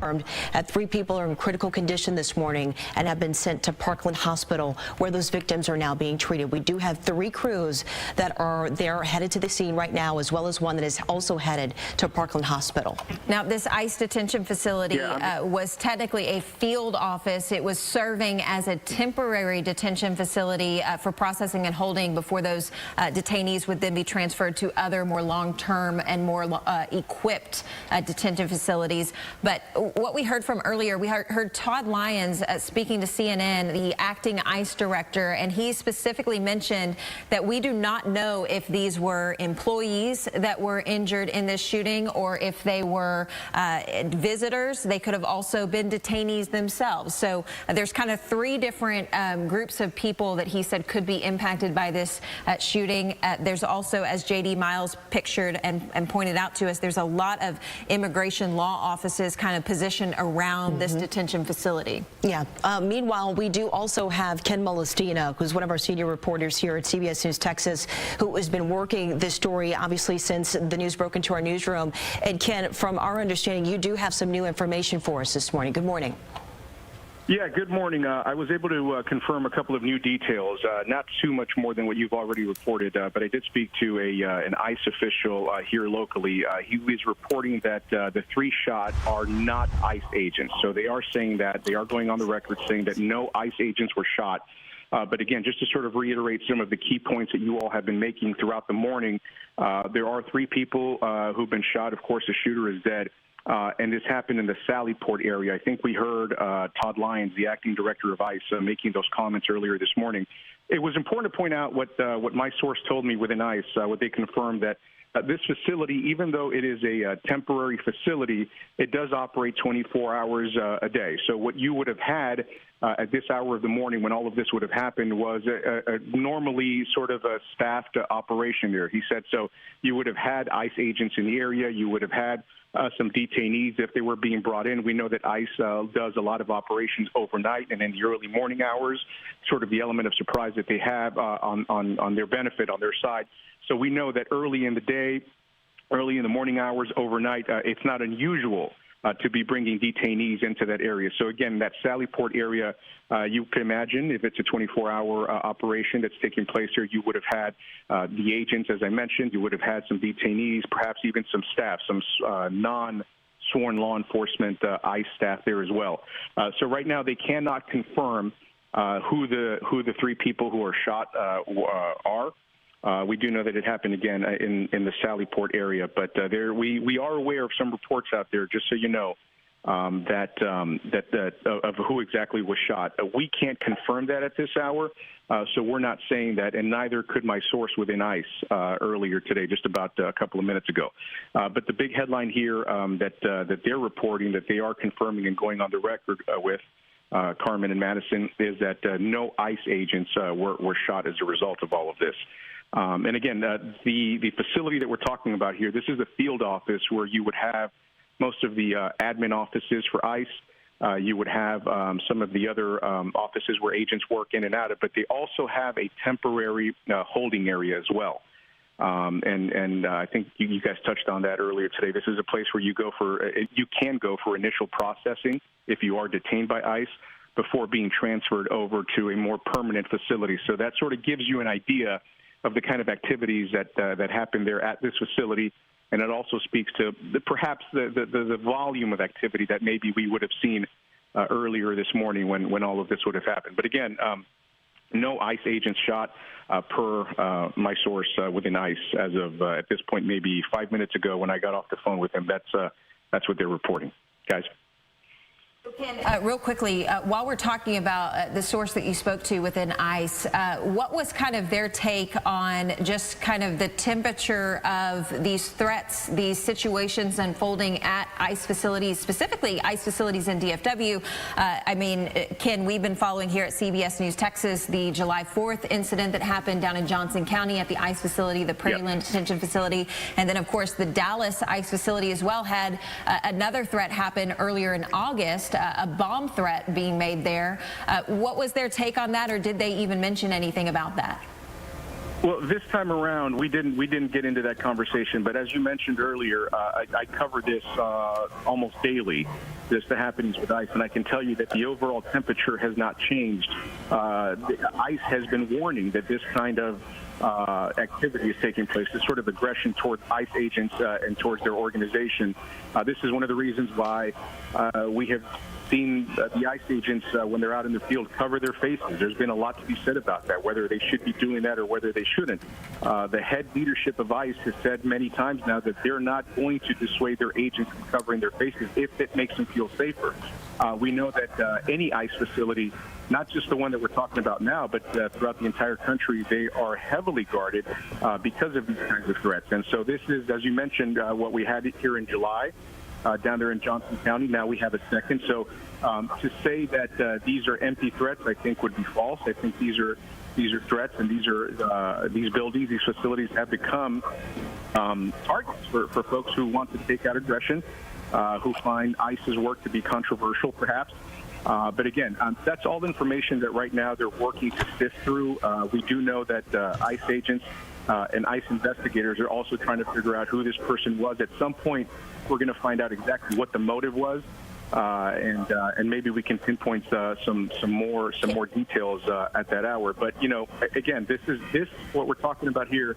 3 people are in critical condition this morning and have been sent to Parkland Hospital, where those victims are now being treated. We do have 3 crews that are there headed to the scene right now, as well as one that is also headed to Parkland Hospital. Now, this ICE detention facility was technically a field office. It was serving as a temporary detention facility for processing and holding before those detainees would then be transferred to other more long-term and more equipped detention facilities. But what we heard from earlier, we heard Todd Lyons speaking to CNN, the acting ICE director, and he specifically mentioned that we do not know if these were employees that were injured in this shooting or if they were visitors. They could have also been detainees themselves. So there's kind of 3 different groups of people that he said could be impacted by this shooting. There's also, as J.D. Miles pictured and pointed out to us, there's a lot of immigration law offices kind of positioned around this detention facility. Yeah. Meanwhile, we do also have Ken Molestina, who's one of our senior reporters here at CBS News Texas, who has been working this story, obviously, since the news broke into our newsroom. And Ken, from our understanding, you do have some new information for us this morning. Good morning. Yeah, good morning. I was able to confirm a couple of new details, not too much more than what you've already reported, but I did speak to an ICE official here locally. He was reporting that the 3 shot are not ICE agents. So they are saying that, they are going on the record saying that no ICE agents were shot. But again, just to sort of reiterate some of the key points that you all have been making throughout the morning, there are 3 people who've been shot. Of course, the shooter is dead. And this happened in the Sallyport area. I think we heard Todd Lyons, the acting director of ICE, making those comments earlier this morning. It was important to point out what my source told me within ICE, what they confirmed, that this facility, even though it is a temporary facility, it does operate 24 hours a day. So what you would have had at this hour of the morning when all of this would have happened was a normally sort of a staffed operation there. He said so you would have had ICE agents in the area. You would have had some detainees if they were being brought in. We know that ICE does a lot of operations overnight and in the early morning hours, sort of the element of surprise that they have on their benefit, on their side. So we know that early in the day, early in the morning hours, overnight, it's not unusual to be bringing detainees into that area. So again, that Sallyport area, you can imagine if it's a 24-hour operation that's taking place here, you would have had the agents, as I mentioned, you would have had some detainees, perhaps even some staff, some non-sworn law enforcement ICE staff there as well. So right now they cannot confirm who the 3 people who are shot are. We do know that it happened again in the Sallyport area, but we are aware of some reports out there, just so you know, of who exactly was shot. We can't confirm that at this hour, so we're not saying that, and neither could my source within ICE earlier today, just about a couple of minutes ago. But the big headline here that they're reporting, that they are confirming and going on the record with, Carmen and Madison, is that no ICE agents were shot as a result of all of this. And again, the facility that we're talking about here, this is a field office where you would have most of the admin offices for ICE. You would have some of the other offices where agents work in and out of, but they also have a temporary holding area as well. And I think you guys touched on that earlier today. This is a place where you can go for initial processing if you are detained by ICE before being transferred over to a more permanent facility. So that sort of gives you an idea of the kind of activities that happen there at this facility, and it also speaks to perhaps the volume of activity that maybe we would have seen earlier this morning when all of this would have happened. But again, no ICE agents shot per my source within ICE as of at this point, maybe 5 minutes ago when I got off the phone with him. That's what they're reporting, guys. Ken, real quickly, while we're talking about the source that you spoke to within ICE, what was kind of their take on just kind of the temperature of these threats, these situations unfolding at ICE facilities, specifically ICE facilities in DFW? I mean, Ken, we've been following here at CBS News Texas the July 4th incident that happened down in Johnson County at the ICE facility, the Prairie Land Detention Facility, and then, of course, the Dallas ICE facility as well had another threat happen earlier in August. A bomb threat being made there. What was their take on that, or did they even mention anything about that? Well, this time around, we didn't get into that conversation. But as you mentioned earlier, I cover this almost daily, the happenings with ICE, and I can tell you that the overall temperature has not changed. ICE has been warning that this kind of activity is taking place, this sort of aggression towards ICE agents and towards their organization. This is one of the reasons why we have seen the ICE agents, when they're out in the field, cover their faces. There's been a lot to be said about that, whether they should be doing that or whether they shouldn't. The head leadership of ICE has said many times now that they're not going to dissuade their agents from covering their faces if it makes them feel safer. We know that any ICE facility, not just the one that we're talking about now, but throughout the entire country, they are heavily guarded because of these kinds of threats. And so this is, as you mentioned, what we had here in July. Down there in Johnson County. Now we have a second. So to say that these are empty threats, I think would be false. I think these are threats, and these buildings, these facilities have become targets for folks who want to take out aggression, who find ICE's work to be controversial, perhaps. But again, that's all information that right now they're working to sift through. We do know that ICE agents and ICE investigators are also trying to figure out who this person was. At some point, we're going to find out exactly what the motive was, and maybe we can pinpoint some more details at that hour. But you know, again, this what we're talking about here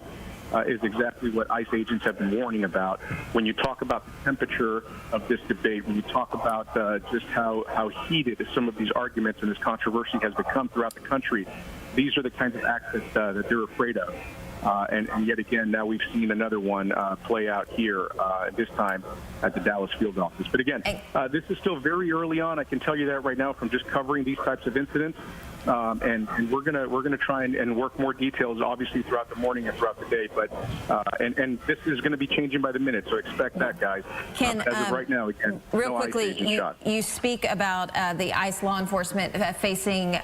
is exactly what ICE agents have been warning about. When you talk about the temperature of this debate, when you talk about just how heated some of these arguments and this controversy has become throughout the country, these are the kinds of acts that they're afraid of. And yet again, now we've seen another one play out here, this time at the Dallas field office. But again, this is still very early on. I can tell you that right now from just covering these types of incidents. And we're gonna try and work more details, obviously, throughout the morning and throughout the day. But and this is going to be changing by the minute, so expect that, guys. Ken, as of right now, again, real no quickly, you speak about the ICE law enforcement facing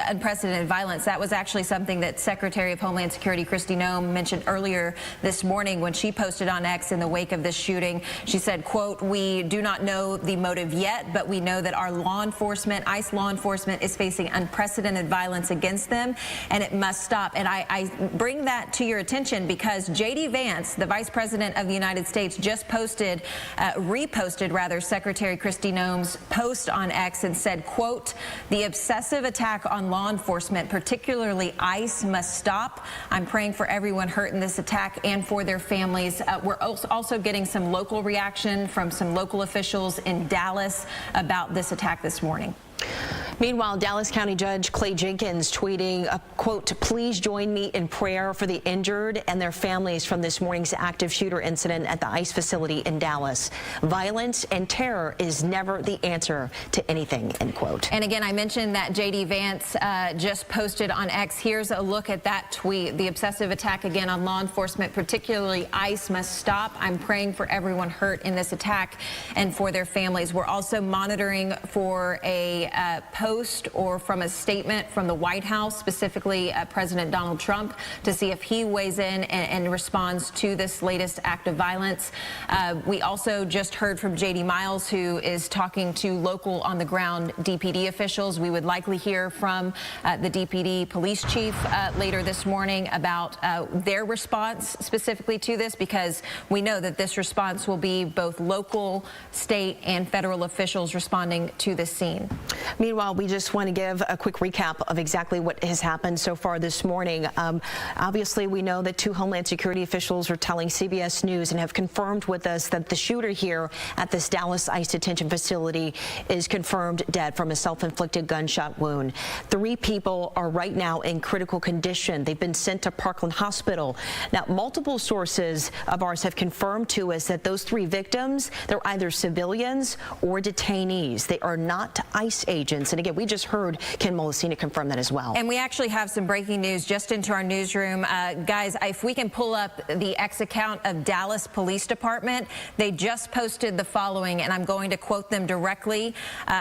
unprecedented violence. That was actually something that Secretary of Homeland Security Kristi Noem mentioned earlier this morning when she posted on X in the wake of this shooting. She said, quote, "We do not know the motive yet, but we know that our law enforcement, ICE law enforcement, is facing unprecedented violence against them, and it must stop." And I bring that to your attention because J.D. Vance, the Vice President of the United States, just reposted Secretary Kristi Noem's post on X and said, quote, "The obsessive attack on law enforcement, particularly ICE, must stop. I'm praying for everyone hurt in this attack and for their families." We're also getting some local reaction from some local officials in Dallas about this attack this morning. Meanwhile, Dallas County Judge Clay Jenkins tweeting, quote, "Please join me in prayer for the injured and their families from this morning's active shooter incident at the ICE facility in Dallas. Violence and terror is never the answer to anything," end quote. And again, I mentioned that J.D. Vance just posted on X. Here's a look at that tweet. "The obsessive attack again on law enforcement, particularly ICE, must stop. I'm praying for everyone hurt in this attack and for their families." We're also monitoring for a post or from a statement from the White House, specifically President Donald Trump, to see if he weighs in and responds to this latest act of violence. We also just heard from J.D. Miles, who is talking to local on-the-ground DPD officials. We would likely hear from the DPD police chief later this morning about their response specifically to this, because we know that this response will be both local, state, and federal officials responding to this scene. Meanwhile, we just want to give a quick recap of exactly what has happened so far this morning. Obviously, we know that 2 Homeland Security officials are telling CBS News and have confirmed with us that the shooter here at this Dallas ICE detention facility is confirmed dead from a self-inflicted gunshot wound. 3 people are right now in critical condition. They've been sent to Parkland Hospital. Now, multiple sources of ours have confirmed to us that those 3 victims, they're either civilians or detainees. They are not ICE agents. And again, we just heard Ken Molesina confirm that as well. And we actually have some breaking news just into our newsroom. Guys, if we can pull up the X account of Dallas Police Department, they just posted the following, and I'm going to quote them directly.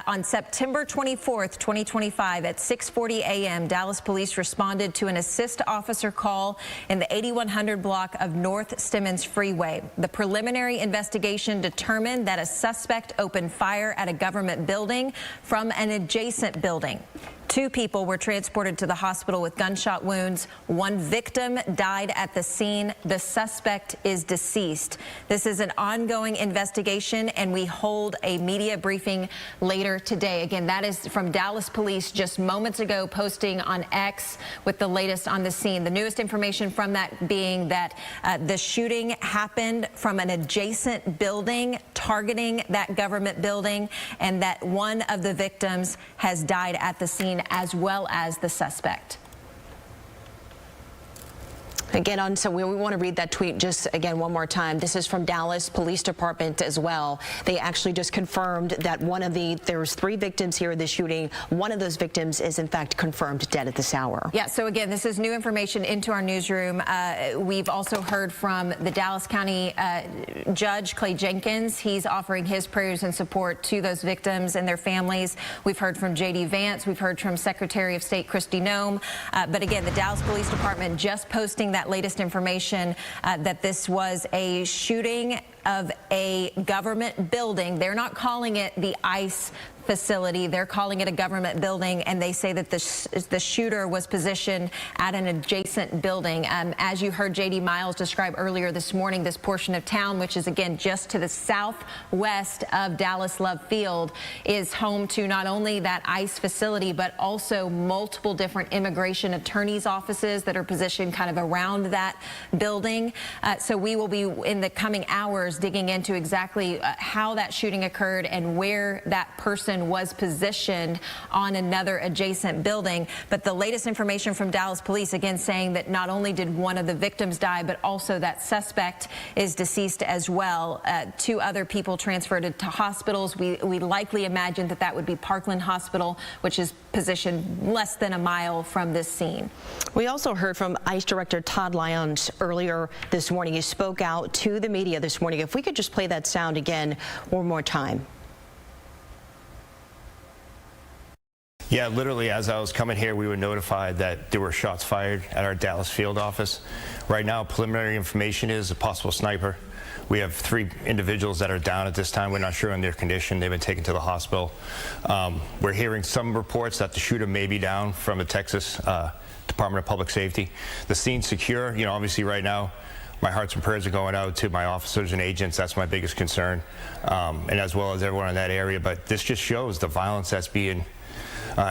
On September 24th, 2025, at 6:40 a.m., Dallas Police responded to an assist officer call in the 8100 block of North Stemmons Freeway. The preliminary investigation determined that a suspect opened fire at a government building from an adjacent building. 2 people were transported to the hospital with gunshot wounds. 1 victim died at the scene. The suspect is deceased. This is an ongoing investigation, and we hold a media briefing later today. Again, that is from Dallas Police just moments ago, posting on X with the latest on the scene. The newest information from that being that the shooting happened from an adjacent building targeting that government building, and that one of the victims has died at the scene, as well as the suspect. Again, so we want to read that tweet just again one more time. This is from Dallas Police Department as well. They actually just confirmed that there's 3 victims here in the shooting. One of those victims is in fact confirmed dead at this hour. Yeah, so again, this is new information into our newsroom. We've also heard from the Dallas County Judge Clay Jenkins. He's offering his prayers and support to those victims and their families. We've heard from J.D. Vance. We've heard from Secretary of State Kristi Noem. But again, the Dallas Police Department just posting that latest information that this was a shooting of a government building. They're not calling it the ICE facility. They're calling it a government building, and they say that the shooter was positioned at an adjacent building. As you heard J.D. Miles describe earlier this morning, this portion of town, which is again just to the southwest of Dallas Love Field, is home to not only that ICE facility, but also multiple different immigration attorneys' offices that are positioned kind of around that building. So we will be in the coming hours digging into exactly how that shooting occurred and where that person was positioned on another adjacent building. But the latest information from Dallas Police, again, saying that not only did one of the victims die, but also that suspect is deceased as well. 2 other people transferred to hospitals. We likely imagine that that would be Parkland Hospital, which is positioned less than a mile from this scene. We also heard from ICE Director Todd Lyons earlier this morning. He spoke out to the media this morning. If we could just play that sound again one more time. Yeah, literally, as I was coming here, we were notified that there were shots fired at our Dallas field office. Right now, preliminary information is a possible sniper. We have 3 individuals that are down at this time. We're not sure on their condition. They've been taken to the hospital. We're hearing some reports that the shooter may be down from the Texas Department of Public Safety. The scene's secure. You know, obviously right now, my hearts and prayers are going out to my officers and agents. That's my biggest concern, and as well as everyone in that area. But this just shows the violence that's being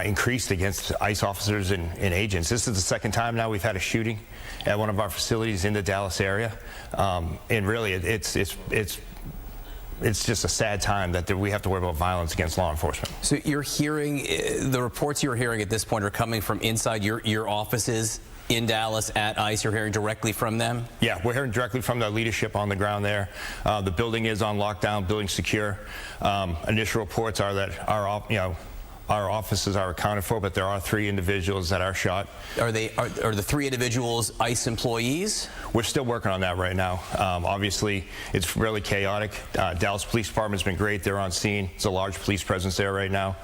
increased against ICE officers and agents. This is the 2nd time now we've had a shooting at one of our facilities in the Dallas area, and really it's just a sad time that we have to worry about violence against law enforcement. So you're hearing, the reports you're hearing at this point are coming from inside your offices in Dallas at ICE. You're hearing directly from them? Yeah, we're hearing directly from the leadership on the ground there. The building is on lockdown, building secure. Initial reports are that our offices are accounted for, but there are 3 individuals that are shot. Are the 3 individuals ICE employees? We're still working on that right now. Obviously, it's really chaotic. Dallas Police Department's been great. They're on scene. It's a large police presence there right now.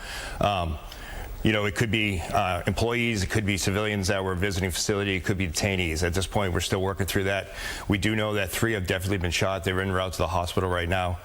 You know, it could be employees, it could be civilians that were visiting facility, it could be detainees. At this point, we're still working through that. We do know that 3 have definitely been shot. They're en route to the hospital right now.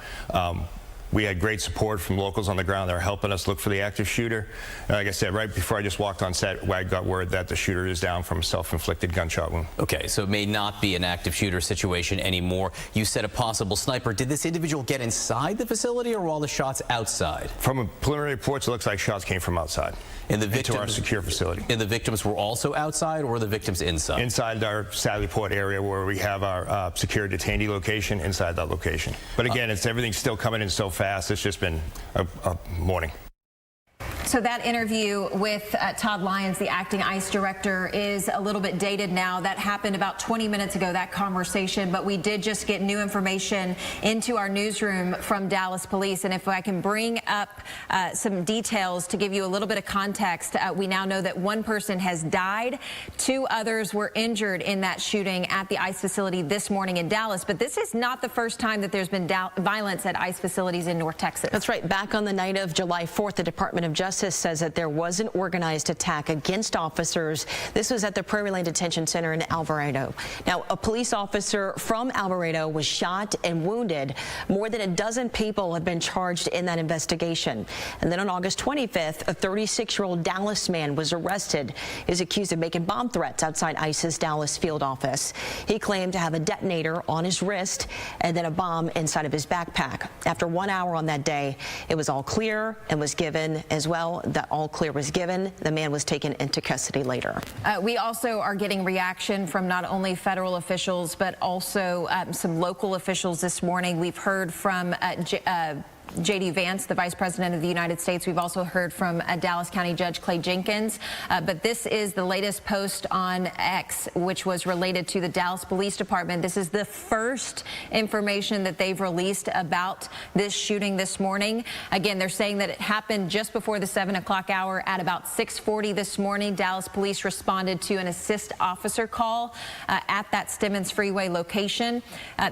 We had great support from locals on the ground that are helping us look for the active shooter. Like I said, right before I just walked on set, I got word that the shooter is down from a self-inflicted gunshot wound. Okay, so it may not be an active shooter situation anymore. You said a possible sniper. Did this individual get inside the facility, or were all the shots outside? From a preliminary reports, it looks like shots came from outside. And the victims, into our secure facility. And the victims were also outside, or were the victims inside? Inside our Sally Port area, where we have our secure detainee location, inside that location. But again, everything's still coming in so fast. It's just been a morning. So that interview with Todd Lyons, the acting ICE director, is a little bit dated now. That happened about 20 minutes ago, that conversation, but we did just get new information into our newsroom from Dallas Police. And if I can bring up some details to give you a little bit of context, we now know that 1 person has died. 2 others were injured in that shooting at the ICE facility this morning in Dallas. But this is not the first time that there's been violence at ICE facilities in North Texas. That's right. Back on the night of July 4th, the Department of Justice Justice says that there was an organized attack against officers. This was at the Prairie Lane Detention Center in Alvarado. Now, a police officer from Alvarado was shot and wounded. More than a dozen people have been charged in that investigation. And then on August 25th, a 36-year-old Dallas man was arrested. He is accused of making bomb threats outside ICE's Dallas field office. He claimed to have a detonator on his wrist and then a bomb inside of his backpack. After 1 hour on that day, it was all clear and was given as well. The all clear was given. The man was taken into custody later. We also are getting reaction from not only federal officials, but also some local officials this morning. We've heard from J.D. Vance, the Vice President of the United States. We've also heard from Dallas County Judge Clay Jenkins. But this is the latest post on X, which was related to the Dallas Police Department. This is the first information that they've released about this shooting this morning. Again, they're saying that it happened just before the 7 o'clock hour. At about 6:40 this morning, Dallas police responded to an assist officer call at that Stemmons Freeway location.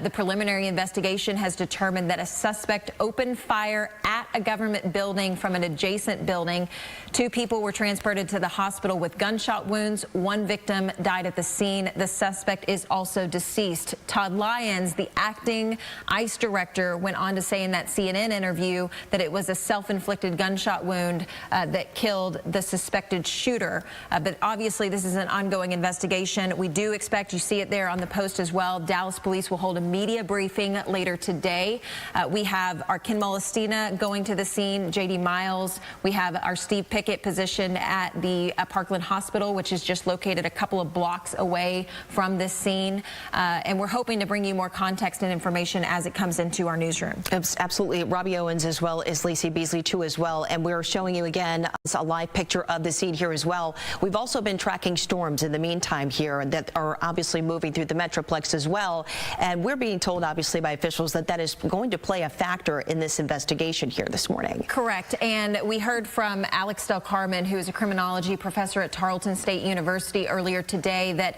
The preliminary investigation has determined that a suspect opened fire at a government building from an adjacent building. 2 people were transported to the hospital with gunshot wounds. 1 victim died at the scene. The suspect is also deceased. Todd Lyons, the acting ICE director, went on to say in that CNN interview that it was a self-inflicted gunshot wound that killed the suspected shooter. But obviously this is an ongoing investigation. We do expect, you see it there on the post as well, Dallas police will hold a media briefing later today. We have our Ken Molestina going to the scene, J.D. Miles. We have our Steve Pickett positioned at the Parkland Hospital, which is just located a couple of blocks away from this scene. And we're hoping to bring you more context and information as it comes into our newsroom. Absolutely. Robbie Owens as well as Lacey Beasley too as well. And we're showing you again a live picture of the scene here as well. We've also been tracking storms in the meantime here that are obviously moving through the Metroplex as well. And we're being told obviously by officials that that is going to play a factor in this investigation here this morning. Correct. And we heard from Alex Del Carmen, who is a criminology professor at Tarleton State University earlier today, that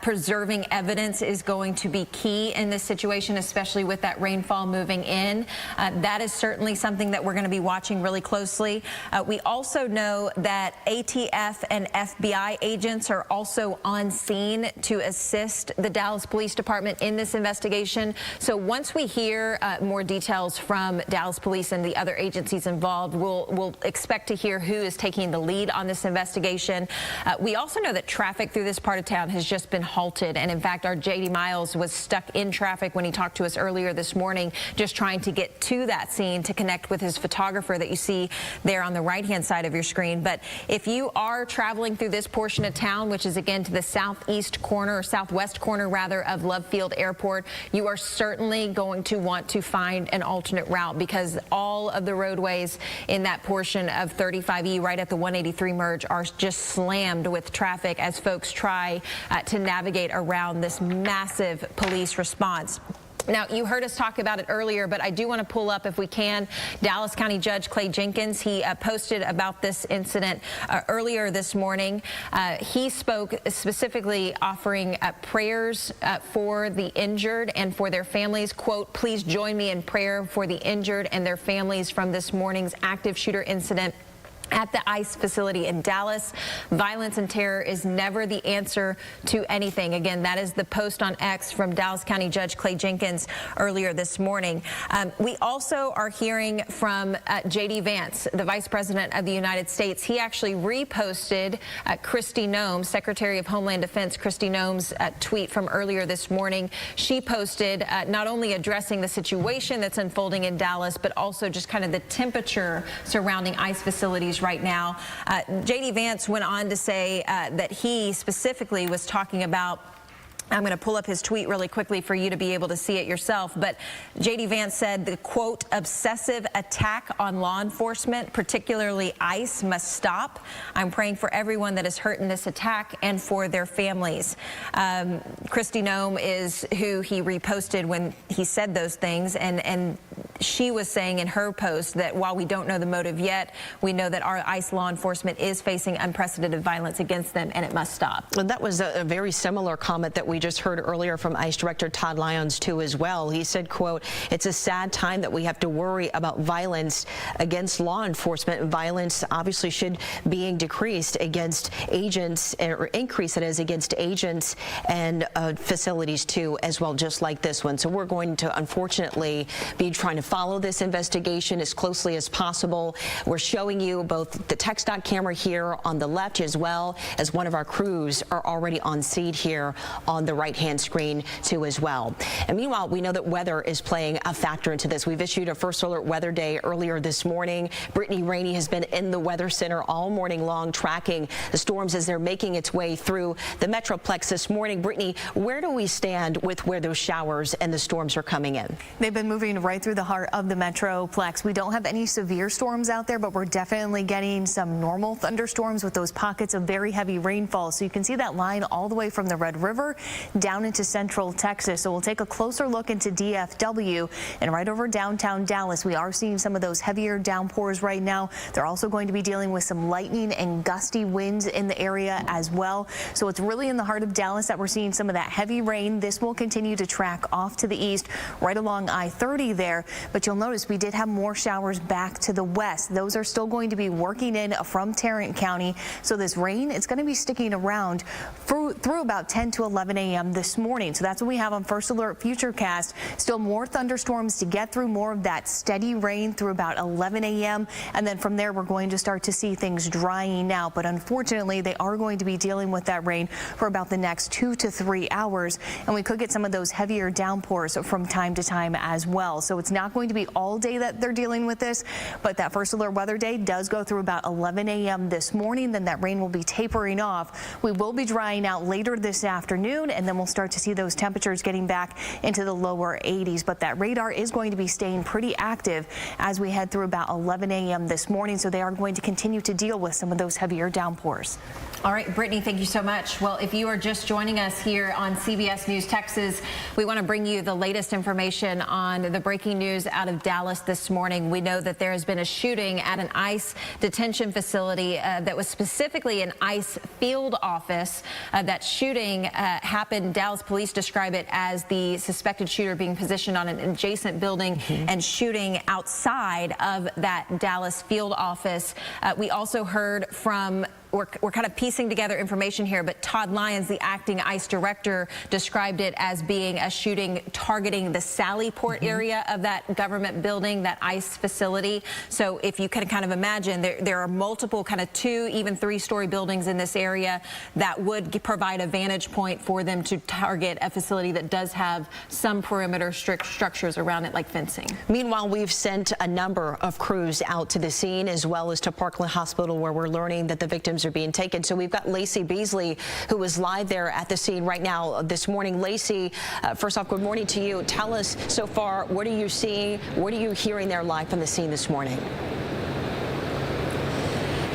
preserving evidence is going to be key in this situation, especially with that rainfall moving in. That is certainly something that we're going to be watching really closely. We also know that ATF and FBI agents are also on scene to assist the Dallas Police Department in this investigation. So once we hear more details from Dallas Police and the other agencies involved, we'll expect to hear who is taking the lead on this investigation. We also know that traffic through this part of town has just been halted. And in fact, our J.D. Miles was stuck in traffic when he talked to us earlier this morning, just trying to get to that scene to connect with his photographer that you see there on the right-hand side of your screen. But if you are traveling through this portion of town, which is again to the southeast corner, or southwest corner rather, of Love Field Airport, you are certainly going to want to find an alternate route, because all of the roadways in that portion of 35E right at the 183 merge are just slammed with traffic as folks try to navigate around this massive police response. Now, you heard us talk about it earlier, but I do want to pull up, if we can, Dallas County Judge Clay Jenkins. He posted about this incident earlier this morning. He spoke specifically offering prayers for the injured and for their families. Quote, "Please join me in prayer for the injured and their families from this morning's active shooter incident at the ICE facility in Dallas. Violence and terror is never the answer to anything." Again, that is the post on X from Dallas County Judge Clay Jenkins earlier this morning. We also are hearing from J.D. Vance, the Vice President of the United States. He actually reposted Kristi Noem, Secretary of Homeland Defense Kristi Noem's tweet from earlier this morning. She posted not only addressing the situation that's unfolding in Dallas, but also just kind of the temperature surrounding ICE facilities right now. J.D. Vance went on to say that he specifically was talking about, I'm going to pull up his tweet really quickly for you to be able to see it yourself. But J.D. Vance said the, quote, "obsessive attack on law enforcement, particularly ICE, must stop. I'm praying for everyone that is hurt in this attack and for their families." Kristi Noem is who he reposted when he said those things. And she was saying in her post that while we don't know the motive yet, we know that our ICE law enforcement is facing unprecedented violence against them, and it must stop. And that was a very similar comment that we just heard earlier from ICE Director Todd Lyons, too, as well. He said, quote, "It's a sad time that we have to worry about violence against law enforcement. Violence obviously should be decreased against agents, or increase, that is, against agents and facilities, too, as well, just like this one." So we're going to, unfortunately, be trying to follow this investigation as closely as possible. We're showing you both the TxDOT camera here on the left, as well as one of our crews are already on scene here on the right-hand screen, too, as well. And meanwhile, we know that weather is playing a factor into this. We've issued a first alert weather day earlier this morning. Brittany Rainey has been in the Weather Center all morning long, tracking the storms as they're making its way through the Metroplex this morning. Brittany, where do we stand with where those showers and the storms are coming in? They've been moving right through the heart of the Metroplex. We don't have any severe storms out there, but we're definitely getting some normal thunderstorms with those pockets of very heavy rainfall. So you can see that line all the way from the Red River down into central Texas. So we'll take a closer look into DFW, and right over downtown Dallas, we are seeing some of those heavier downpours right now. They're also going to be dealing with some lightning and gusty winds in the area as well. So it's really in the heart of Dallas that we're seeing some of that heavy rain. This will continue to track off to the east right along I-30 there, but you'll notice we did have more showers back to the west. Those are still going to be working in from Tarrant County. So this rain, it's going to be sticking around through about 10 to 11 a.m. this morning. So that's what we have on First Alert Futurecast. Still more thunderstorms to get through, more of that steady rain through about 11 a.m. And then from there, we're going to start to see things drying out. But unfortunately, they are going to be dealing with that rain for about the next 2 to 3 hours. And we could get some of those heavier downpours from time to time as well. So it's not going to be all day that they're dealing with this, but that First Alert weather day does go through about 11 a.m. this morning. Then that rain will be tapering off. We will be drying out later this afternoon, and then we'll start to see those temperatures getting back into the lower 80s. But that radar is going to be staying pretty active as we head through about 11 a.m. this morning. So they are going to continue to deal with some of those heavier downpours. All right, Brittany, thank you so much. Well, if you are just joining us here on CBS News Texas, we want to bring you the latest information on the breaking news out of Dallas this morning. We know that there has been a shooting at an ICE detention facility that was specifically an ICE field office. That shooting happened. Dallas police describe it as the suspected shooter being positioned on an adjacent building and shooting outside of that Dallas field office. We also heard from we're kind of piecing together information here, but Todd Lyons, the acting ICE director, described it as being a shooting targeting the Sallyport area of that government building, that ICE facility. So if you can kind of imagine, there are multiple kind of 2, even 3-story buildings in this area that would provide a vantage point for them to target a facility that does have some perimeter structures around it, like fencing. Meanwhile, we've sent a number of crews out to the scene, as well as to Parkland Hospital, where we're learning that the victims are being taken. So we've got Lacey Beasley, who is live there at the scene right now this morning. Lacey, first off, good morning to you. Tell us so far, what are you seeing? What are you hearing there live from the scene this morning?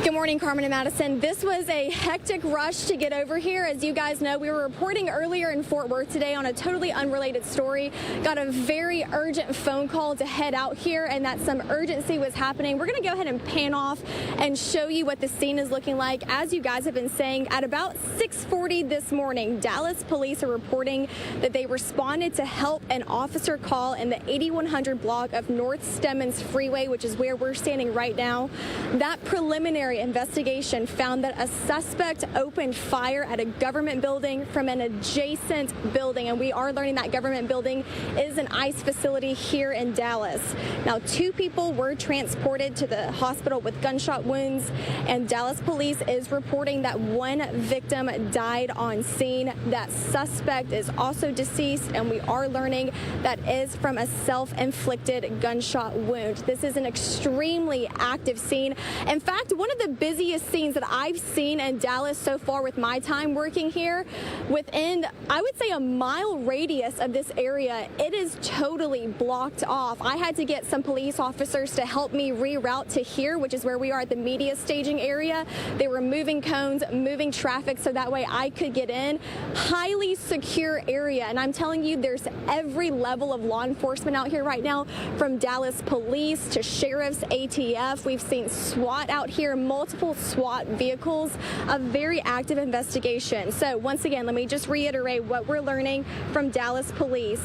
Good morning, Carmen and Madison. This was a hectic rush to get over here. As you guys know, we were reporting earlier in Fort Worth today on a totally unrelated story. Got a very urgent phone call to head out here, and that some urgency was happening. We're going to go ahead and pan off and show you what the scene is looking like. As you guys have been saying, at about 6:40 this morning, Dallas police are reporting that they responded to help an officer call in the 8100 block of North Stemmons Freeway, which is where we're standing right now. That preliminary investigation found that a suspect opened fire at a government building from an adjacent building, and we are learning that government building is an ICE facility here in Dallas. Now, 2 people were transported to the hospital with gunshot wounds, and Dallas police is reporting that 1 victim died on scene. That suspect is also deceased, and we are learning that is from a self-inflicted gunshot wound. This is an extremely active scene. In fact, one of the the busiest scenes that I've seen in Dallas so far with my time working here. Within, I would say, a mile radius of this area, it is totally blocked off. I had to get some police officers to help me reroute to here, which is where we are at the media staging area. They were moving cones, moving traffic so that way I could get in. Highly secure area, and I'm telling you, there's every level of law enforcement out here right now, from Dallas police to sheriffs, ATF. We've seen SWAT out here, multiple SWAT vehicles, a very active investigation. So once again, let me just reiterate what we're learning from Dallas police.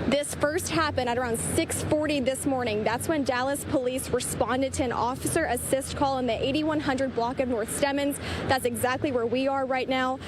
This first happened at around 6:40 this morning. That's when Dallas police responded to an officer assist call in the 8100 block of North Stemmons. That's exactly where we are right now.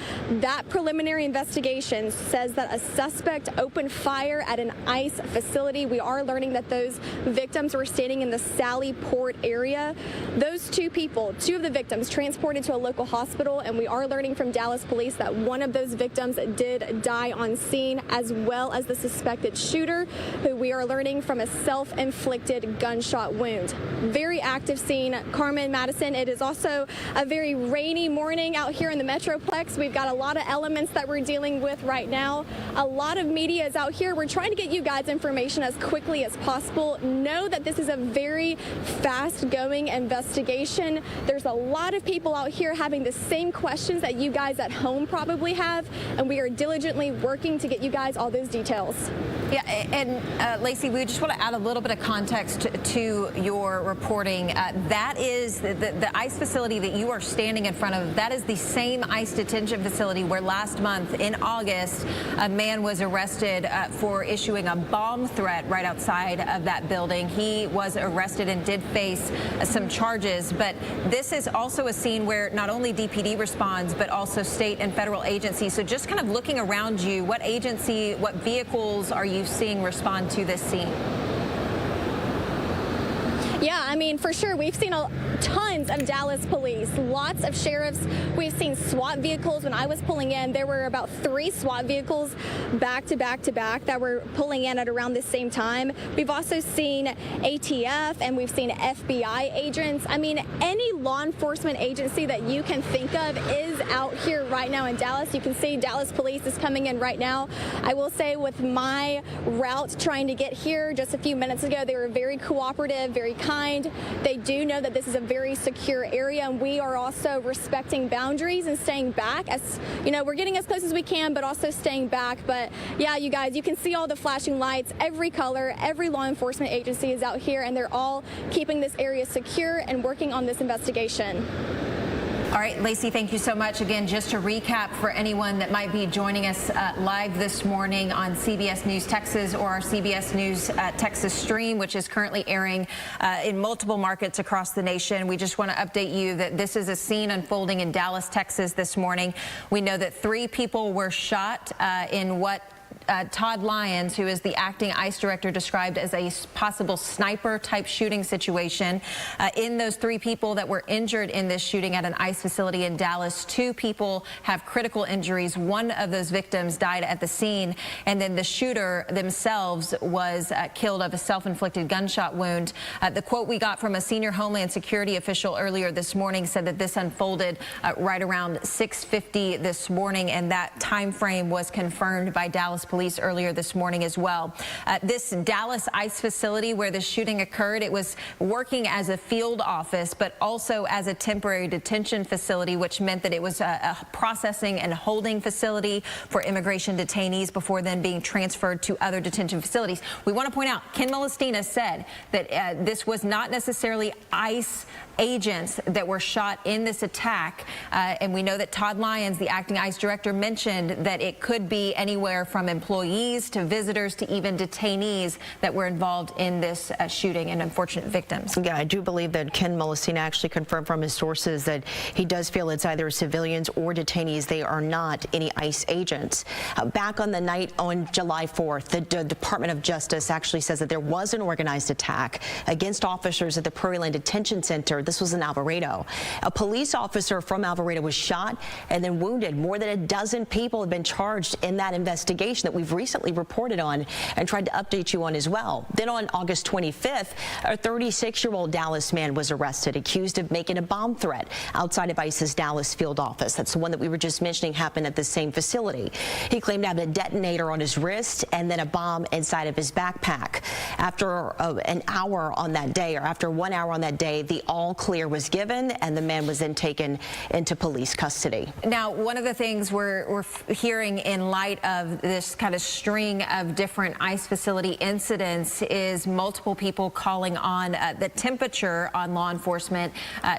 That preliminary investigation says that a suspect opened fire at an ICE facility. We are learning that those victims were standing in the Sally Port area. Those two people, two of the victims, transported to a local hospital, and we are learning from Dallas police that one of those victims did die on scene, as well as the suspected shooter, who we are learning from a self-inflicted gunshot wound. Very active scene. Carmen, Madison, it is also a very rainy morning out here in the Metroplex. We've got a lot of elements that we're dealing with right now. A lot of media is out here. We're trying to get you guys information as quickly as possible. Know that this is a very fast-going investigation. There's a lot of people out here having the same questions that you guys at home probably have, and we are diligently working to get you guys all those details. Yeah, and Lacey, we just want to add a little bit of context to your reporting. That is the ICE facility that you are standing in front of. That is the same ICE detention facility where last month in August, a man was arrested for issuing a bomb threat right outside of that building. He was arrested and did face some charges. But this is also a scene where not only DPD responds, but also state and federal agencies. So just kind of looking around you, what agency, what vehicles are you seeing respond to this scene? Yeah, I mean, for sure, we've seen tons of Dallas police, lots of sheriffs. We've seen SWAT vehicles. When I was pulling in, there were about 3 SWAT vehicles back to back to back that were pulling in at around the same time. We've also seen ATF and we've seen FBI agents. I mean, any law enforcement agency that you can think of is out here right now in Dallas. You can see Dallas police is coming in right now. I will say, with my route trying to get here just a few minutes ago, they were very cooperative, very kind. They do know that this is a very secure area, and we are also respecting boundaries and staying back. As you know, we're getting as close as we can, but also staying back. But yeah, you guys, you can see all the flashing lights, every color, every law enforcement agency is out here, and they're all keeping this area secure and working on this investigation. All right, Lacey, thank you so much. Again, just to recap for anyone that might be joining us live this morning on CBS News Texas or our CBS News Texas stream, which is currently airing in multiple markets across the nation. We just want to update you that this is a scene unfolding in Dallas, Texas this morning. We know that 3 people were shot in what Todd Lyons, who is the acting ICE director, described as a possible sniper-type shooting situation. In those 3 people that were injured in this shooting at an ICE facility in Dallas, 2 people have critical injuries. One of those victims died at the scene, and then the shooter themselves was killed of a self-inflicted gunshot wound. The quote we got from a senior Homeland Security official earlier this morning said that this unfolded right around 6:50 this morning, and that time frame was confirmed by Dallas police earlier this morning as well. This Dallas ICE facility where the shooting occurred, it was working as a field office, but also as a temporary detention facility, which meant that it was a processing and holding facility for immigration detainees before then being transferred to other detention facilities. We want to point out, Ken Molestina said that this was not necessarily ICE agents that were shot in this attack. And we know that Todd Lyons, the acting ICE director, mentioned that it could be anywhere from employees to visitors to even detainees that were involved in this shooting and unfortunate victims. Yeah, I do believe that Ken Molestina actually confirmed from his sources that he does feel it's either civilians or detainees. They are not any ICE agents. Back on the night on July 4th, the Department of Justice actually says that there was an organized attack against officers at the Prairie Land Detention Center. This was in Alvarado. A police officer from Alvarado was shot and then wounded. More than a dozen people have been charged in that investigation that we've recently reported on and tried to update you on as well. Then on August 25th, a 36-year-old Dallas man was arrested, accused of making a bomb threat outside of ICE's Dallas field office. That's the one that we were just mentioning happened at the same facility. He claimed to have a detonator on his wrist and then a bomb inside of his backpack. After an hour on that day, or after 1 hour on that day, the all clear was given and the man was then taken into police custody. Now, one of the things we're hearing in light of this kind of string of different ICE facility incidents is multiple people calling on the temperature on law enforcement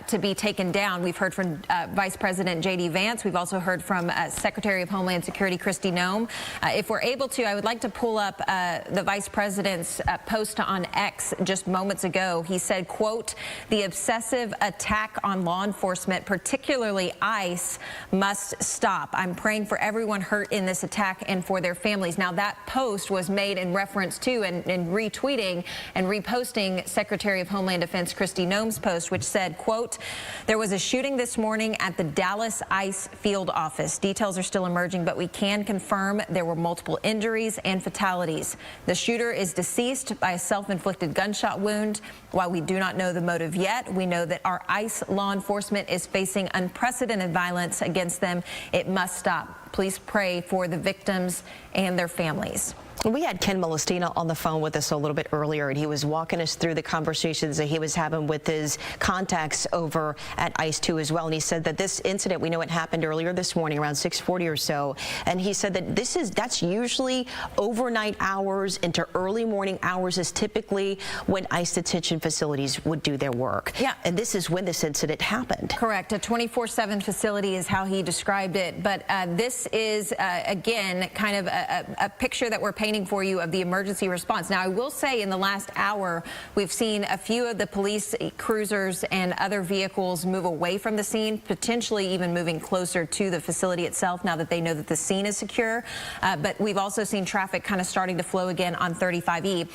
to be taken down. We've heard from Vice President J.D. Vance. We've also heard from Secretary of Homeland Security Kristi Noem. If we're able to, I would like to pull up the Vice President's post on X just moments ago. He said, quote, "The obsessive attack on law enforcement, particularly ICE, must stop. I'm praying for everyone hurt in this attack and for their families." Now, that post was made in reference to and retweeting and reposting Secretary of Homeland Defense Kristi Noem's post, which said, quote, "There was a shooting this morning at the Dallas ICE field office. Details are still emerging, but we can confirm there were multiple injuries and fatalities. The shooter is deceased by a self-inflicted gunshot wound. While we do not know the motive yet, we know that our ICE law enforcement is facing unprecedented violence against them. It must stop. Please pray for the victims and their families." We had Ken Molestina on the phone with us a little bit earlier, and he was walking us through the conversations that he was having with his contacts over at ICE 2 as well. And he said that this incident, we know it happened earlier this morning around 6:40 or so. And he said that that's usually overnight hours into early morning hours is typically when ICE detention facilities would do their work. Yeah. And this is when this incident happened. Correct. A 24/7 facility is how he described it. But this is, again, kind of a picture that we're painting for you of the emergency response. Now, I will say in the last hour, we've seen a few of the police cruisers and other vehicles move away from the scene, potentially even moving closer to the facility itself now that they know that the scene is secure. But we've also seen traffic kind of starting to flow again on 35E.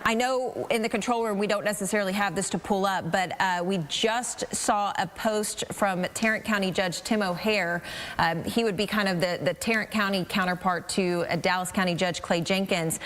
I know in the control room we don't necessarily have this to pull up, but we just saw a post from Tarrant County Judge Tim O'Hare. He would be kind of the Tarrant County counterpart to Dallas County Judge Clay Jenkins,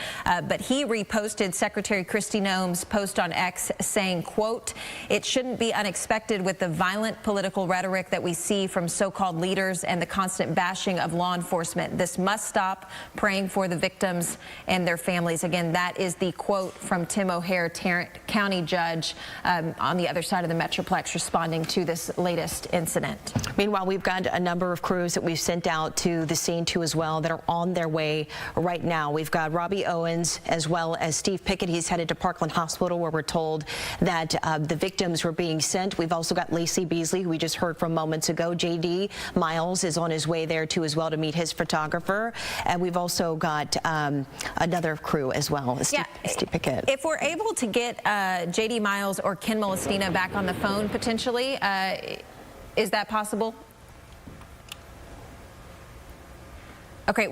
but he reposted Secretary Kristi Noem's post on X saying, quote, "It shouldn't be unexpected with the violent political rhetoric that we see from so-called leaders and the constant bashing of law enforcement. This must stop. Praying for the victims and their families." Again, that is the quote from Tim O'Hare, Tarrant County Judge, on the other side of the Metroplex, responding to this latest incident. Meanwhile, we've got a number of crews that we've sent out to the scene too as well that are on their way right now. We've got Robbie Owens as well as Steve Pickett. He's headed to Parkland Hospital where we're told that the victims were being sent. We've also got Lacey Beasley, who we just heard from moments ago. J.D. Miles is on his way there too as well to meet his photographer. And we've also got another crew as well, Steve Pickett. If we're able to get J.D. Miles or Ken Molestina back on the phone potentially, is that possible? Okay,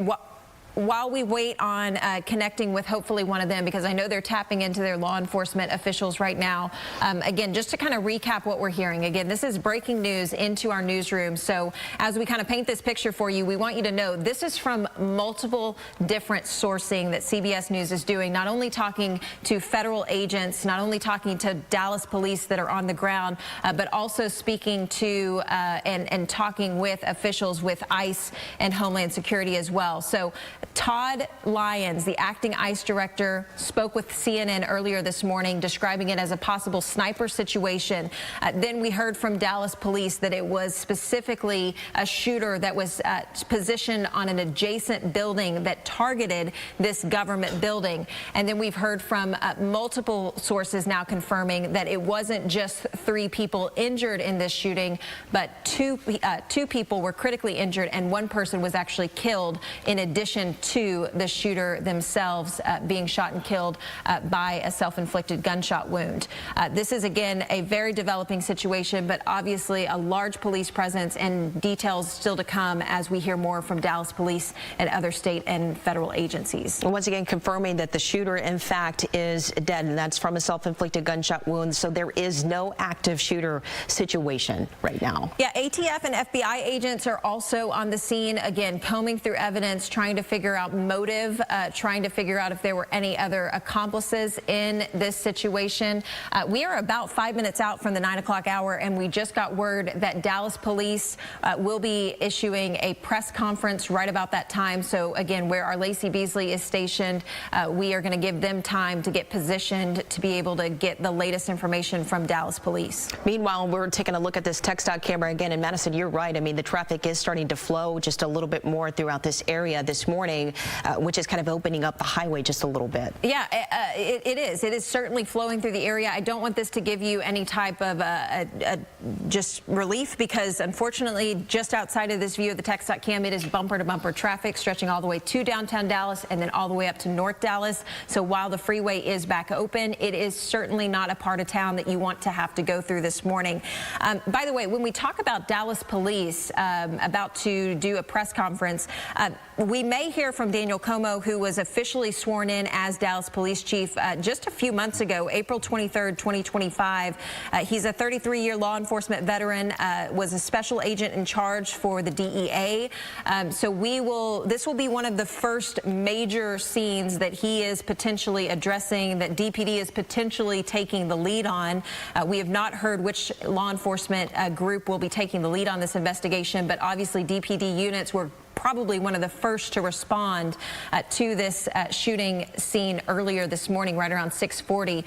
while we wait on connecting with hopefully one of them, because I know they're tapping into their law enforcement officials right now. Again, just to kind of recap what we're hearing. Again, this is breaking news into our newsroom. So as we kind of paint this picture for you, we want you to know this is from multiple different sourcing that CBS News is doing, not only talking to federal agents, not only talking to Dallas police that are on the ground, but also speaking to and talking with officials with ICE and Homeland Security as well. So Todd Lyons, the acting ICE director, spoke with CNN earlier this morning, describing it as a possible sniper situation. Then we heard from Dallas police that it was specifically a shooter that was positioned on an adjacent building that targeted this government building. And then we've heard from multiple sources now confirming that it wasn't just 3 people injured in this shooting, but two people were critically injured and 1 person was actually killed in addition to the shooter themselves being shot and killed by a self-inflicted gunshot wound. This is, again, a very developing situation, but obviously a large police presence and details still to come as we hear more from Dallas police and other state and federal agencies. Once again, confirming that the shooter, in fact, is dead, and that's from a self-inflicted gunshot wound. So there is no active shooter situation right now. Yeah, ATF and FBI agents are also on the scene, again, combing through evidence, trying to figure out motive, trying to figure out if there were any other accomplices in this situation. We are about 5 minutes out from the 9 o'clock hour, and we just got word that Dallas police will be issuing a press conference right about that time. So again, where our Lacey Beasley is stationed, we are going to give them time to get positioned to be able to get the latest information from Dallas police. Meanwhile, we're taking a look at this TxDOT camera again in Madison. You're right. I mean, the traffic is starting to flow just a little bit more throughout this area this morning, which is kind of opening up the highway just a little bit. Yeah, it is. It is certainly flowing through the area. I don't want this to give you any type of just relief, because unfortunately, just outside of this view of the TxDOT cam, it is bumper-to-bumper traffic stretching all the way to downtown Dallas and then all the way up to North Dallas. So while the freeway is back open, it is certainly not a part of town that you want to have to go through this morning. By the way, when we talk about Dallas police about to do a press conference, we may hear from Daniel Como, who was officially sworn in as Dallas police chief just a few months ago, April 23rd, 2025. He's a 33-year law enforcement veteran, was a special agent in charge for the DEA. So this will be one of the first major scenes that he is potentially addressing, that DPD is potentially taking the lead on. We have not heard which law enforcement group will be taking the lead on this investigation, but obviously DPD units were probably one of the first to respond to this shooting scene earlier this morning, right around 6:40.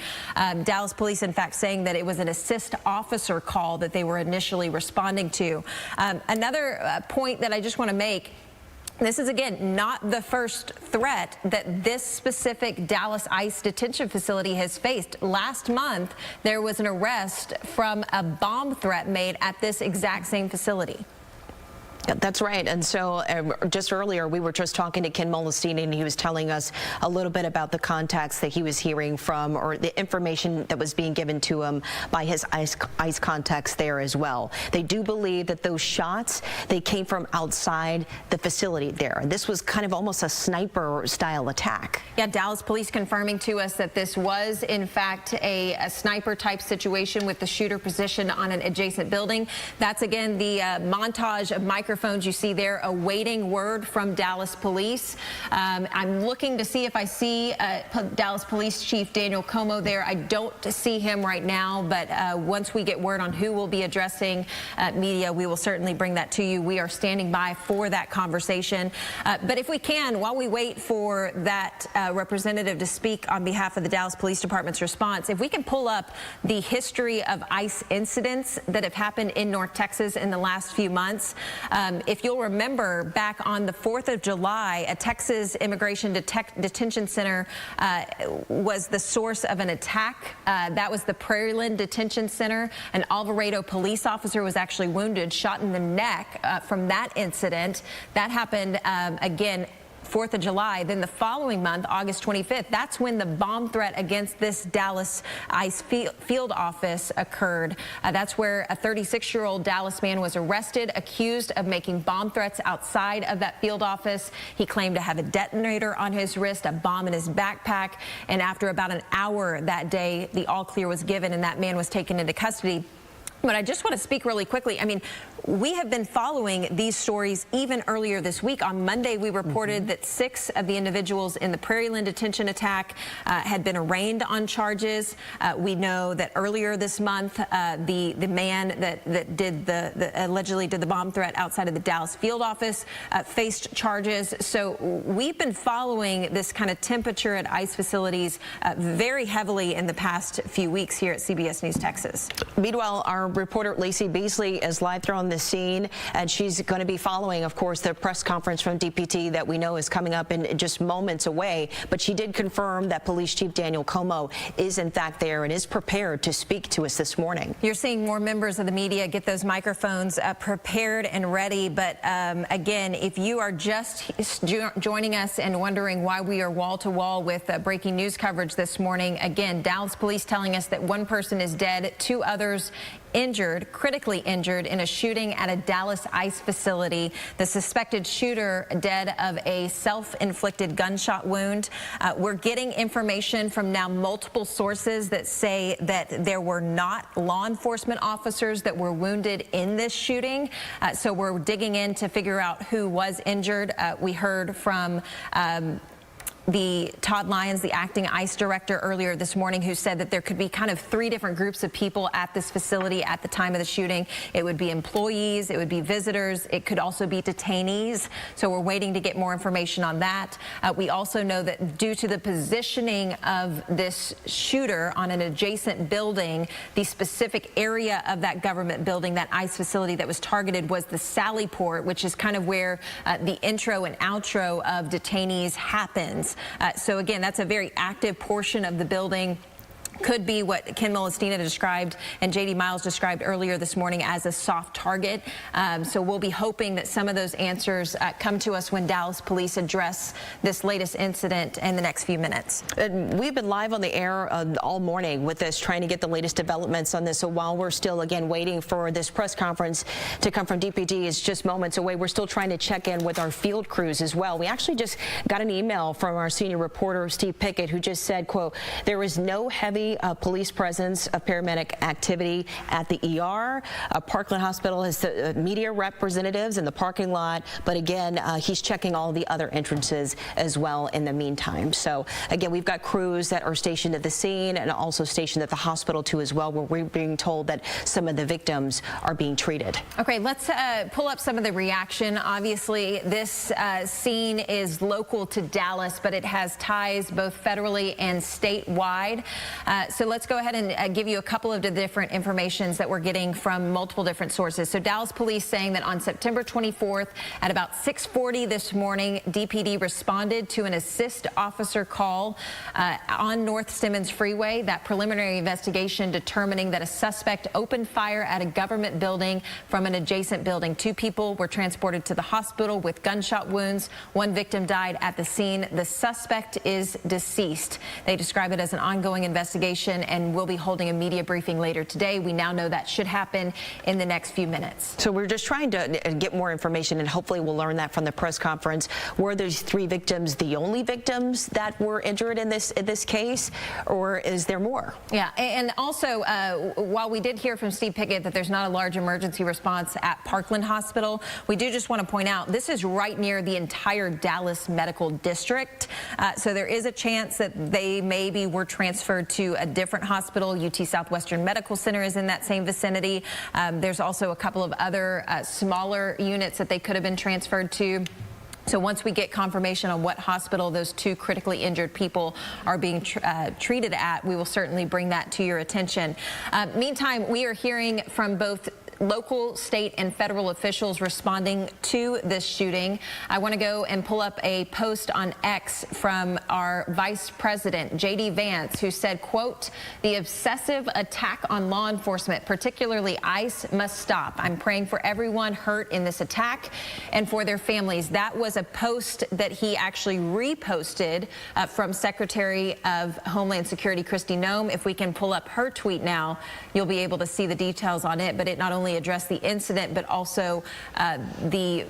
Dallas police, in fact, saying that it was an assist officer call that they were initially responding to. Another point that I just want to make: this is, again, not the first threat that this specific Dallas ICE detention facility has faced. Last month, there was an arrest from a bomb threat made at this exact same facility. That's right. And so just earlier, we were just talking to Ken Molestini, and he was telling us a little bit about the contacts that he was hearing from, or the information that was being given to him by his ICE contacts there as well. They do believe that those shots, they came from outside the facility there. This was kind of almost a sniper-style attack. Yeah, Dallas police confirming to us that this was, in fact, a sniper-type situation with the shooter positioned on an adjacent building. That's, again, the montage of microphones you see there awaiting word from Dallas police. I'm looking to see if I see Dallas Police Chief Daniel Como there. I don't see him right now, but once we get word on who will be addressing media, we will certainly bring that to you. We are standing by for that conversation. But if we can, while we wait for that representative to speak on behalf of the Dallas Police Department's response, if we can pull up the history of ICE incidents that have happened in North Texas in the last few months. If you'll remember, back on the 4th of July, a Texas immigration detention center was the source of an attack. That was the Prairieland Detention Center. An Alvarado police officer was actually wounded, shot in the neck from that incident. That happened again 4th of July. Then the following month, August 25th, that's when the bomb threat against this Dallas ICE field office occurred. That's where a 36-year-old Dallas man was arrested, accused of making bomb threats outside of that field office. He claimed to have a detonator on his wrist, a bomb in his backpack, and after about an hour that day, the all clear was given and that man was taken into custody. But I just want to speak really quickly. I mean, we have been following these stories even earlier this week. On Monday, we reported that 6 of the individuals in the Prairieland detention attack had been arraigned on charges. We know that earlier this month, the man that did allegedly did the bomb threat outside of the Dallas field office faced charges. So we've been following this kind of temperature at ICE facilities very heavily in the past few weeks here at CBS News Texas. Meanwhile, our reporter Lacey Beasley is live there on the scene, and she's going to be following, of course, the press conference from DPT that we know is coming up in just moments away. But she did confirm that Police Chief Daniel Como is in fact there and is prepared to speak to us this morning. You're seeing more members of the media get those microphones prepared and ready. But again, if you are just joining us and wondering why we are wall to wall with breaking news coverage this morning, again, Dallas police telling us that one person is dead, 2 others injured, critically injured in a shooting at a Dallas ICE facility. The suspected shooter dead of a self-inflicted gunshot wound. We're getting information from now multiple sources that say that there were not law enforcement officers that were wounded in this shooting. So we're digging in to figure out who was injured. We heard from the Todd Lyons, the acting ICE director, earlier this morning, who said that there could be kind of 3 different groups of people at this facility at the time of the shooting. It would be employees, it would be visitors, it could also be detainees. So we're waiting to get more information on that. We also know that due to the positioning of this shooter on an adjacent building, the specific area of that government building, that ICE facility that was targeted, was the Sally Port, which is kind of where the intro and outro of detainees happens. So again, that's a very active portion of the building. Could be what Ken Molestina described and J.D. Miles described earlier this morning as a soft target. So we'll be hoping that some of those answers come to us when Dallas police address this latest incident in the next few minutes. We've been live on the air all morning with this, trying to get the latest developments on this. So while we're still, again, waiting for this press conference to come from DPT, is just moments away, we're still trying to check in with our field crews as well. We actually just got an email from our senior reporter, Steve Pickett, who just said, quote, "There is no heavy police presence of paramedic activity at the ER. Parkland Hospital has the media representatives in the parking lot, but again, he's checking all the other entrances as well in the meantime." So again, we've got crews that are stationed at the scene and also stationed at the hospital too as well, where we're being told that some of the victims are being treated. Okay, let's pull up some of the reaction. Obviously, this scene is local to Dallas, but it has ties both federally and statewide. So let's go ahead and give you a couple of the different informations that we're getting from multiple different sources. So Dallas police saying that on September 24th at about 6:40 this morning, DPD responded to an assist officer call on North Simmons Freeway. That preliminary investigation determining that a suspect opened fire at a government building from an adjacent building. 2 people were transported to the hospital with gunshot wounds. 1 victim died at the scene. The suspect is deceased. They describe it as an ongoing investigation, and we'll be holding a media briefing later today. We now know that should happen in the next few minutes. So we're just trying to get more information, and hopefully we'll learn that from the press conference. Were those 3 victims the only victims that were injured in this case, or is there more? Yeah, and also, while we did hear from Steve Pickett that there's not a large emergency response at Parkland Hospital, we do just want to point out this is right near the entire Dallas Medical District. So there is a chance that they maybe were transferred to a different hospital. UT Southwestern Medical Center is in that same vicinity. There's also a couple of other smaller units that they could have been transferred to. So once we get confirmation on what hospital those 2 critically injured people are being treated at, we will certainly bring that to your attention. Meantime, we are hearing from both local, state, and federal officials responding to this shooting. I want to go and pull up a post on X from our Vice President, J.D. Vance, who said, quote, "The obsessive attack on law enforcement, particularly ICE, must stop. I'm praying for everyone hurt in this attack and for their families." That was a post that he actually reposted from Secretary of Homeland Security Kristi Noem. If we can pull up her tweet now, you'll be able to see the details on it. But it not only addressed the incident, but also the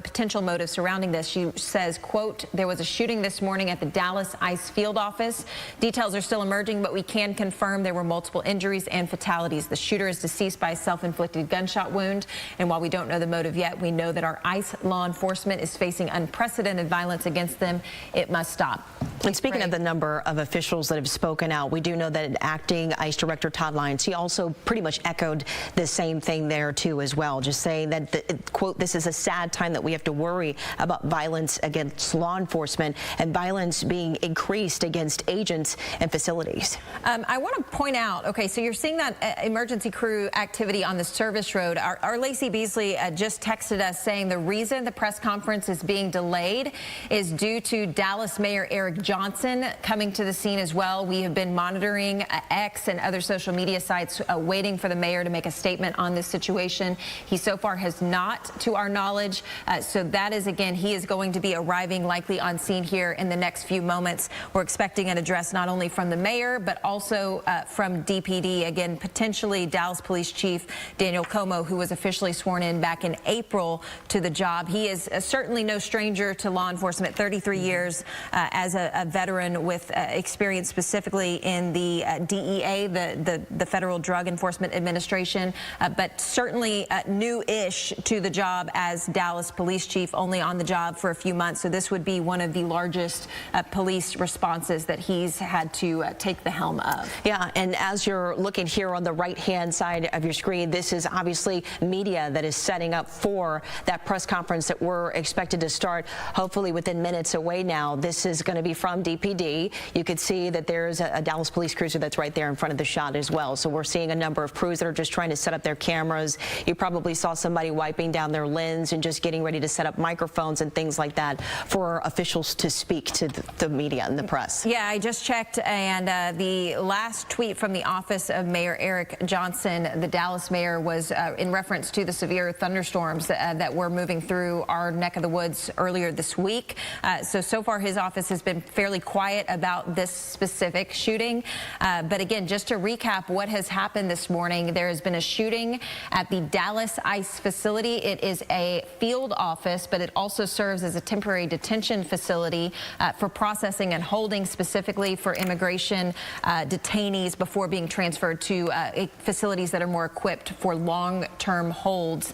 potential motive surrounding this. She says, quote, "There was a shooting this morning at the Dallas ICE field office. Details are still emerging, but we can confirm there were multiple injuries and fatalities. The shooter is deceased by a self-inflicted gunshot wound. And while we don't know the motive yet, we know that our ICE law enforcement is facing unprecedented violence against them. It must stop." And speaking of the number of officials that have spoken out, we do know that acting ICE Director Todd Lyons, he also pretty much echoed the same thing there too as well, just saying that, quote, this is a sad time that we have to worry about violence against law enforcement and violence being increased against agents and facilities. I want to point out, okay, so you're seeing that emergency crew activity on the service road. Our Lacey Beasley just texted us saying the reason the press conference is being delayed is due to Dallas Mayor Eric Johnson coming to the scene as well. We have been monitoring X and other social media sites waiting for the mayor to make a statement on this situation. He so far has not, to our knowledge. So that is, again, he is going to be arriving likely on scene here in the next few moments. We're expecting an address not only from the mayor, but also from DPD. Again, potentially Dallas Police Chief Daniel Como, who was officially sworn in back in April to the job. He is certainly no stranger to law enforcement, 33 years as a veteran with experience specifically in the DEA, the Federal Drug Enforcement Administration, but certainly new-ish to the job as Dallas Police Chief, only on the job for a few months. So this would be one of the largest police responses that he's had to take the helm of. Yeah, and as you're looking here on the right-hand side of your screen, this is obviously media that is setting up for that press conference that we're expected to start hopefully within minutes away now. This is going to be from DPD. You could see that there's a Dallas police cruiser that's right there in front of the shot as well. So we're seeing a number of crews that are just trying to set up their cameras. You probably saw somebody wiping down their lens and just getting ready to set up microphones and things like that for officials to speak to the media and the press. Yeah, I just checked, and the last tweet from the office of Mayor Eric Johnson, the Dallas mayor, was in reference to the severe thunderstorms that were moving through our neck of the woods earlier this week. So far his office has been fairly quiet about this specific shooting. But again, just to recap what has happened this morning, there has been a shooting at the Dallas ICE facility. It is a field office, but it also serves as a temporary detention facility for processing and holding, specifically for immigration detainees before being transferred to facilities that are more equipped for long-term holds.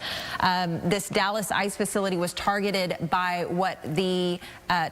This Dallas ICE facility was targeted by what the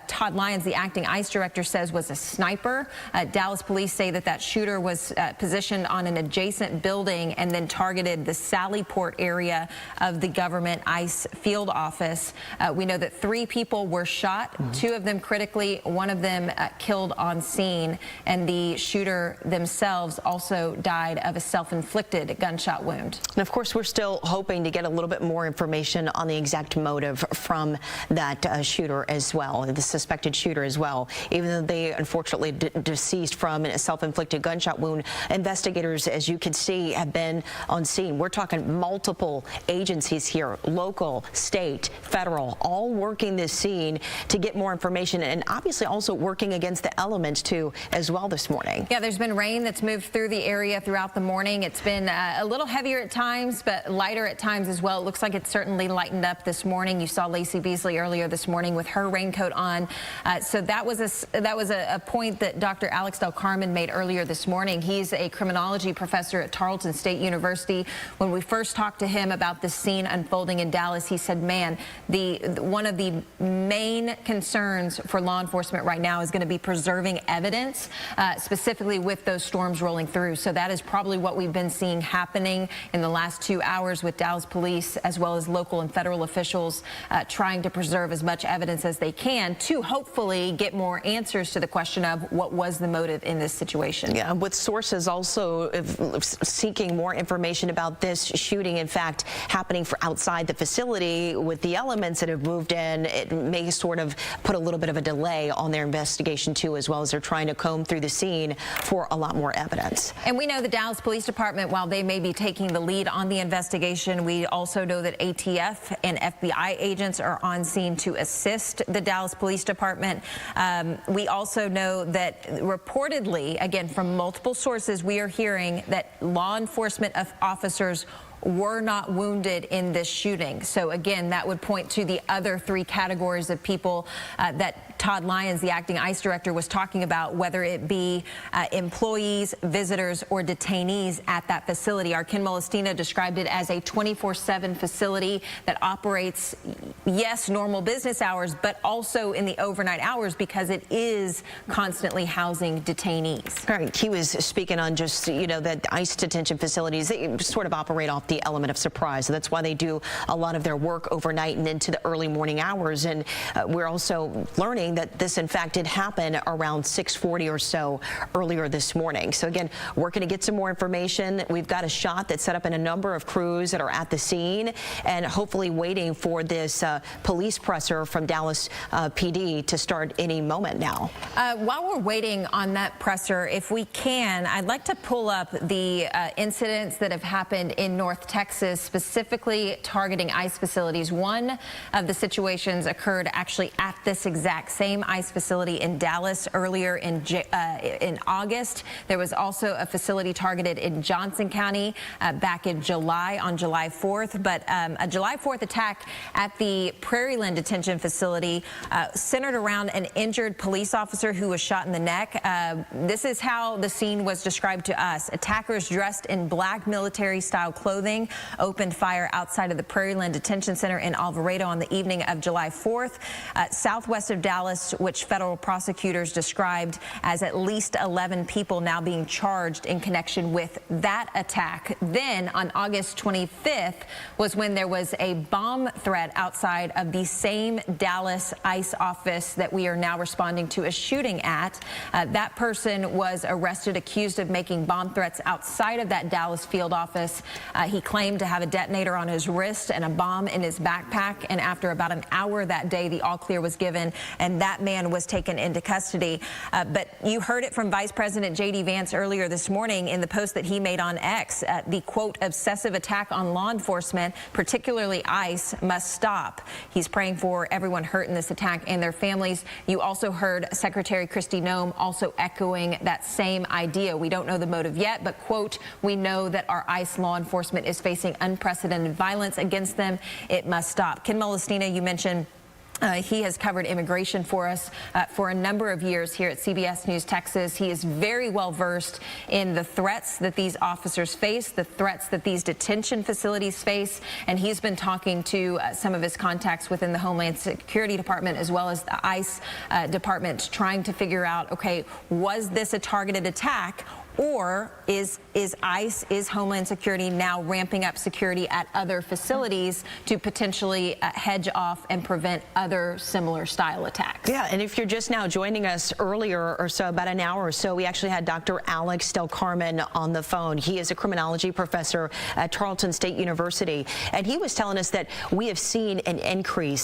Todd Lyons, the acting ICE director, says was a sniper. Dallas police say that shooter was positioned on an adjacent building and then targeted the Sallyport area of the government ICE field office. We know that 3 people were shot, 2 of them critically, 1 of them killed on scene, and the shooter themselves also died of a self-inflicted gunshot wound. And of course, we're still hoping to get a little bit more information on the exact motive from that shooter as well, the suspected shooter as well. Even though they unfortunately deceased from a self-inflicted gunshot wound, investigators, as you can see, have been on scene. We're talking multiple agencies here, local, state, federal, all working this scene to get more information, and obviously also working against the elements too as well this morning. Yeah, there's been rain that's moved through the area throughout the morning. It's been a little heavier at times, but lighter at times as well. It looks like it's certainly lightened up this morning. You saw Lacey Beasley earlier this morning with her raincoat on. So that was a point that Dr. Alex Del Carmen made earlier this morning. He's a criminology professor at Tarleton State University. When we first talked to him about this scene unfolding in Dallas, he said, man, one of the main concerns for law enforcement right now is going to be preserving evidence, specifically with those storms rolling through. So that is probably what we've been seeing happening in the last 2 hours with Dallas police, as well as local and federal officials trying to preserve as much evidence as they can to hopefully get more answers to the question of what was the motive in this situation. Yeah, with sources also seeking more information about this shooting, in fact, happening for outside the facility with the elements that have moved in. It may sort of put a little bit of a delay on their investigation too, as well as they're trying to comb through the scene for a lot more evidence. And we know the Dallas Police Department, while they may be taking the lead on the investigation, we also know that ATF and FBI agents are on scene to assist the Dallas Police Department. We also know that reportedly, again, from multiple sources, we are hearing that law enforcement officers were not wounded in this shooting. So again, that would point to the other 3 categories of people that Todd Lyons, the acting ICE director, was talking about, whether it be employees, visitors, or detainees at that facility. Our Ken Molestina described it as a 24/7 facility that operates, yes, normal business hours, but also in the overnight hours because it is constantly housing detainees. All right, he was speaking on just, that ICE detention facilities, they sort of operate off the element of surprise. So that's why they do a lot of their work overnight and into the early morning hours. And we're also learning that this, in fact, did happen around 6:40 or so earlier this morning. So again, we're going to get some more information. We've got a shot that's set up in a number of crews that are at the scene and hopefully waiting for this police presser from Dallas PD to start any moment now. While we're waiting on that presser, if we can, I'd like to pull up the incidents that have happened in North Texas, specifically targeting ICE facilities. One of the situations occurred actually at this exact same ICE facility in Dallas earlier in August. There was also a facility targeted in Johnson County back in July, on July 4th. But a July 4th attack at the Prairieland detention facility centered around an injured police officer who was shot in the neck. This is how the scene was described to us. Attackers dressed in black military-style clothing opened fire outside of the Prairieland Detention Center in Alvarado on the evening of July 4th. Southwest of Dallas, which federal prosecutors described as at least 11 people now being charged in connection with that attack. Then on August 25th was when there was a bomb threat outside of the same Dallas ICE office that we are now responding to a shooting at. That person was arrested, accused of making bomb threats outside of that Dallas field office. He claimed to have a detonator on his wrist and a bomb in his backpack. And after about an hour that day, the all clear was given, and that man was taken into custody. But you heard it from Vice President J.D. Vance earlier this morning in the post that he made on X. The quote, obsessive attack on law enforcement, particularly ICE, must stop. He's praying for everyone hurt in this attack and their families. You also heard Secretary Kristi Noem also echoing that same idea. We don't know the motive yet, but quote, we know that our ICE law enforcement is facing unprecedented violence against them. It must stop. Ken Molestina, you mentioned he has covered immigration for us for a number of years here at CBS News Texas. He is very well versed in the threats that these officers face, the threats that these detention facilities face, and he's been talking to some of his contacts within the Homeland Security Department as well as the ICE department, trying to figure out, okay, was this a targeted attack? Or is ICE, is Homeland Security now ramping up security at other facilities to potentially hedge off and prevent other similar style attacks? Yeah, and if you're just now joining us earlier or so, about an hour or so, we actually had Dr. Alex Del Carmen on the phone. He is a criminology professor at Tarleton State University, and he was telling us that we have seen an increase